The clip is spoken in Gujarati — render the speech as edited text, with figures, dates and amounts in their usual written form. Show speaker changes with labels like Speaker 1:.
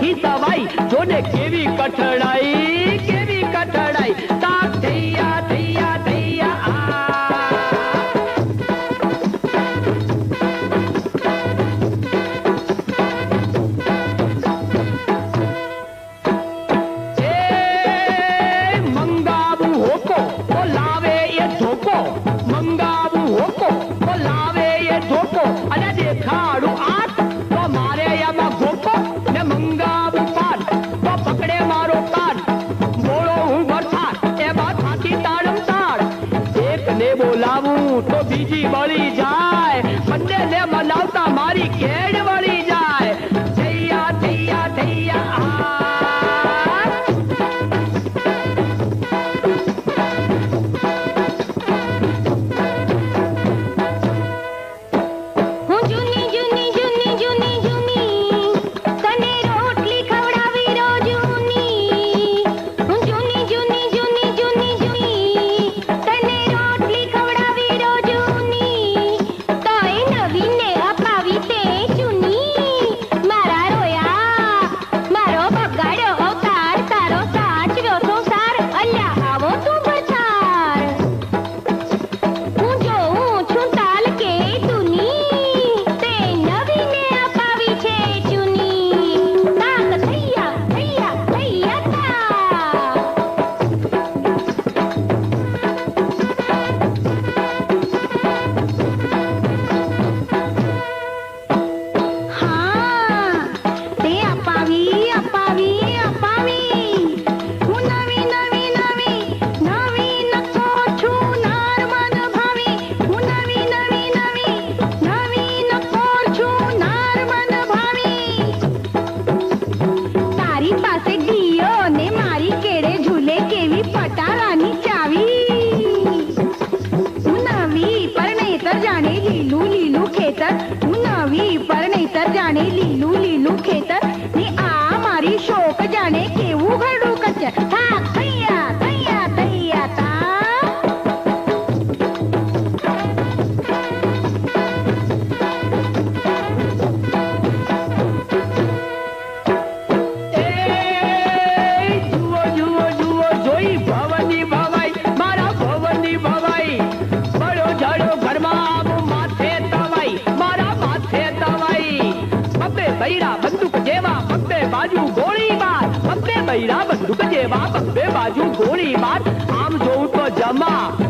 Speaker 1: નથી સવાઈ જોને કેવી કઠણાઈ તાક થૈયા થૈયા થૈયા મંગાવું હોકો તો લાવે એ ધોકો મંગાવું હોકો તો લાવે એ ધોકો અને દેખાડું આંખ તો મારે એમાં ગોકો ને મંગાવું પાન તો પકડે મારો કાન બોલો હું વરસાદ એમાં થાકી તાળમ તાળ એકને બોલાવું તો બીજી વળી જાય બંનેને મનાવતા મારી કેડ વળી જાય થૈયા થૈયા થૈયા
Speaker 2: જાણે લીલું લીલું ખેતર ને આ મારી શોક જાણે કેવું ઘડું કચર હા થૈયા થૈયા થૈયા તા
Speaker 1: જુઓ જુઓ જુઓ જોઈ ભવની ભવાઈ મારા ભવની ભવાઈ બળો ઝાડો ઘરમાં માથે તવાઈ મારા માથે તવાઈ બબ્બે બૈરા બંદૂક જેવા બબ્બે બાજુ ગોળીબાર બબ્બે બૈરા બંદૂક જેવા બબ્બે બાજુ ગોળીબાર આમ જોઉં તો જમા